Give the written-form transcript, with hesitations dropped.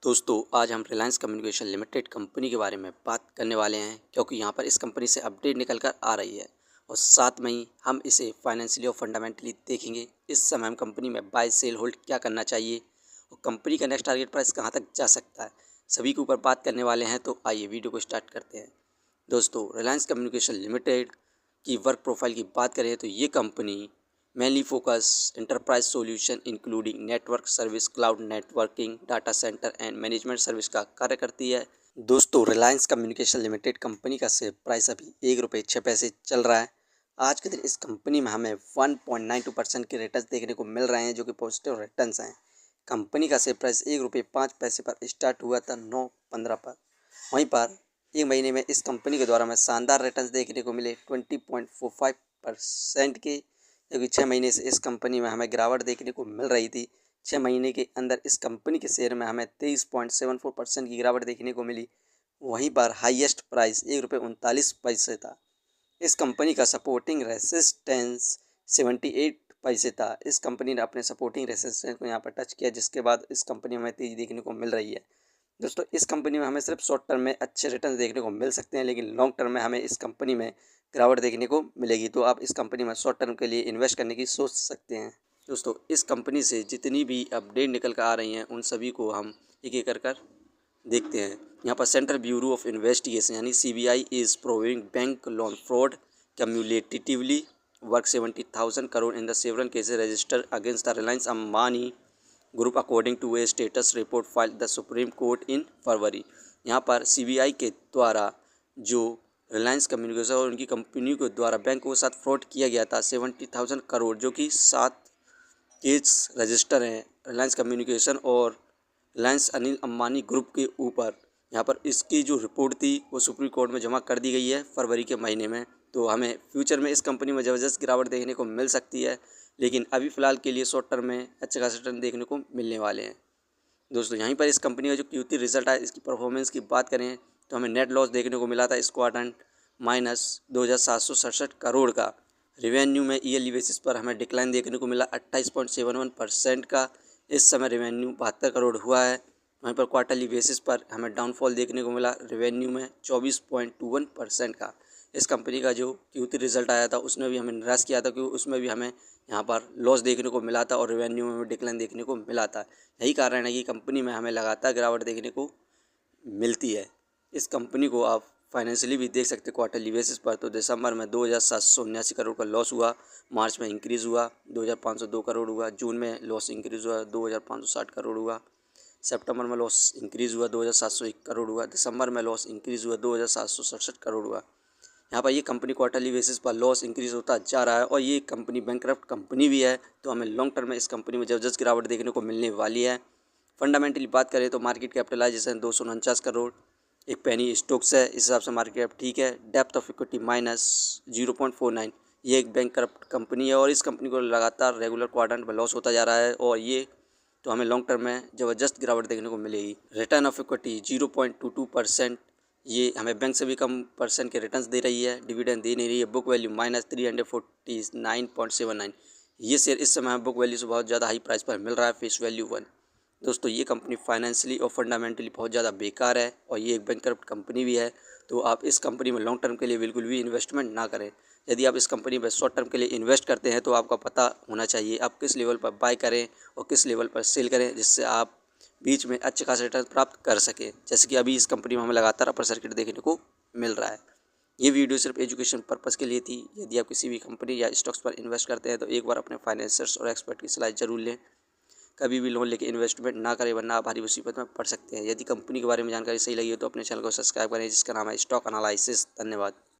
दोस्तों आज हम रिलायंस कम्युनिकेशन लिमिटेड कंपनी के बारे में बात करने वाले हैं क्योंकि यहाँ पर इस कंपनी से अपडेट निकल कर आ रही है और साथ में ही हम इसे फाइनेंशियली और फंडामेंटली देखेंगे। इस समय हम कंपनी में बाय सेल होल्ड क्या करना चाहिए और कंपनी का नेक्स्ट टारगेट प्राइस कहाँ तक जा सकता है, सभी के ऊपर बात करने वाले हैं। तो आइए वीडियो को स्टार्ट करते हैं। दोस्तों रिलायंस कम्युनिकेशन लिमिटेड की वर्क प्रोफाइल की बात करें तो ये company mainly focus enterprise solution including network service, cloud networking, data centre and management service का कार्य करती है। दोस्तों रिलायंस कम्युनिकेशन लिमिटेड कंपनी का शेयर प्राइस अभी ₹1.06 चल रहा है। आज के दिन इस कंपनी में हमें 1.92% के रिटर्न्स देखने को मिल रहे हैं, जो कि पॉजिटिव रिटर्न्स हैं। कंपनी का शेयर प्राइस ₹1.05 पर स्टार्ट हुआ था 9/15 पर। वहीं पर एक महीने में इस कंपनी के द्वारा हमें शानदार रिटर्न्स देखने को मिले 20.45% के, क्योंकि 6 महीने से इस कंपनी में हमें गिरावट देखने को मिल रही थी। 6 महीने के अंदर इस कंपनी के शेयर में हमें 23.74% की गिरावट देखने को मिली। वहीं पर हाईएस्ट प्राइस ₹1.39 था। इस कंपनी का सपोर्टिंग रेसिस्टेंस 78 पैसे था। इस कंपनी ने अपने सपोर्टिंग रेसिस्टेंस को यहाँ पर टच किया, जिसके बाद इस कंपनी में तेज़ी देखने को मिल रही है। दोस्तों इस कंपनी में हमें सिर्फ शॉर्ट टर्म में अच्छे रिटर्न देखने को मिल सकते हैं, लेकिन लॉन्ग टर्म में हमें इस कंपनी में गिरावट देखने को मिलेगी। तो आप इस कंपनी में शॉर्ट टर्म के लिए इन्वेस्ट करने की सोच सकते हैं। दोस्तों इस कंपनी से जितनी भी अपडेट निकल कर आ रही हैं उन सभी को हम एक एक कर देखते हैं। यहाँ पर सेंट्रल ब्यूरो ऑफ इन्वेस्टिगेशन यानी CBI is proving bank loan fraud cumulatively worth 70,000 crore in the several cases registered against the Reliance Ambani Group according to a status report filed the Supreme Court in February। यहाँ पर CBI के द्वारा जो Reliance communication और उनकी company के द्वारा बैंकों के साथ फ्रॉड किया गया था 70,000 करोड़, जो कि 7 केस रजिस्टर हैं रिलायंस कम्युनिकेशन और रिलायंस अनिल अंबानी ग्रुप के ऊपर। यहाँ पर इसकी जो रिपोर्ट थी वो सुप्रीम कोर्ट में जमा कर दी गई है फरवरी के महीने में। तो हमें फ्यूचर में इस कंपनी में ज़बरदस्त गिरावट देखने को मिल सकती है, लेकिन अभी फ़िलहाल के लिए शॉर्ट टर्म में अच्छे खासे रिटर्न देखने को मिलने वाले हैं। दोस्तों यहीं पर इस कंपनी का जो Q3 रिजल्ट आया, इसकी परफॉर्मेंस की बात करें तो हमें नेट लॉस देखने को मिला था इस क्वार्टर -2,767 करोड़ का। रेवेन्यू में ईयरली बेसिस पर हमें डिक्लाइन देखने को मिला 28.71% का। इस समय रेवेन्यू 72 करोड़ हुआ है। वहीं पर क्वार्टरली बेसिस पर हमें डाउनफॉल देखने को मिला रेवेन्यू में 24.21% का। इस कंपनी का जो Q3 रिजल्ट आया था उसने भी हमें निराश किया था, क्योंकि उसमें भी हमें यहाँ पर लॉस देखने को मिला था और रेवेन्यू में डिक्लाइन देखने को मिला था। यही कारण है कि कंपनी में हमें लगातार गिरावट देखने को मिलती है। इस कंपनी को आप फाइनेंशियली भी देख सकते क्वार्टरली बेसिस पर। तो दिसंबर में 2,779 करोड़ का लॉस हुआ, मार्च में इंक्रीज़ हुआ 2,502 करोड़ हुआ, जून में लॉस इंक्रीज़ हुआ 2,560 करोड़ हुआ, सितंबर में लॉस इंक्रीज़ हुआ 2,701 करोड़ हुआ, दिसंबर में लॉस इंक्रीज़ हुआ 2,767 करोड़ हुआ। यहाँ पर ये कंपनी क्वार्टरली बेसिस पर लॉस इंक्रीज़ होता जा रहा है और ये कंपनी बैंकरप्ट कंपनी भी है। तो हमें लॉन्ग टर्म में इस कंपनी में ज़बरदस्त गिरावट देखने को मिलने वाली है। फंडामेंटली बात करें तो मार्केट कैपिटलाइजेशन 249 करोड़, एक पेनी स्टॉक्स है, इस हिसाब से मार्केट कैप ठीक है। Depth of equity -0.49। ये एक बैंकरप्ट कंपनी है और इस कंपनी को लगातार रेगुलर क्वार्टर में लॉस होता जा रहा है और ये तो हमें लॉन्ग टर्म में ज़बरदस्त गिरावट देखने को मिलेगी। रिटर्न ऑफ इक्विटी 0.22%, ये हमें बैंक से भी कम परसेंट के रिटर्न्स दे रही है। डिविडेंड दे नहीं रही है। Book value -349.79। ये शेयर इस समय बुक वैल्यू से बहुत ज़्यादा हाई प्राइस पर मिल रहा है, फेस वैल्यू 1। दोस्तों ये कंपनी फाइनेंशियली और फंडामेंटली बहुत ज़्यादा बेकार है और ये एक बैंकरप्ट कंपनी भी है। तो आप इस कंपनी में लॉन्ग टर्म के लिए बिल्कुल भी इन्वेस्टमेंट ना करें। यदि आप इस कंपनी में शॉर्ट टर्म के लिए इन्वेस्ट करते हैं तो आपका पता होना चाहिए आप किस लेवल पर बाय करें और किस लेवल पर सेल करें, जिससे आप बीच में अच्छे खासे रिटर्न प्राप्त कर सकें। जैसे कि अभी इस कंपनी में हमें लगातार अपर सर्किट देखने को मिल रहा है। ये वीडियो सिर्फ एजुकेशन पर्पज़ के लिए थी। यदि आप किसी भी कंपनी या स्टॉक्स पर इन्वेस्ट करते हैं तो एक बार अपने फाइनेंसर्स और एक्सपर्ट की सलाह जरूर लें। कभी भी लोन लेके इन्वेस्टमेंट ना करें, वरना आप भारी मुसीबत में पड़ सकते हैं। यदि कंपनी के बारे में जानकारी सही लगी हो तो अपने चैनल को सब्सक्राइब करें, जिसका नाम है स्टॉक एनालिसिस। धन्यवाद।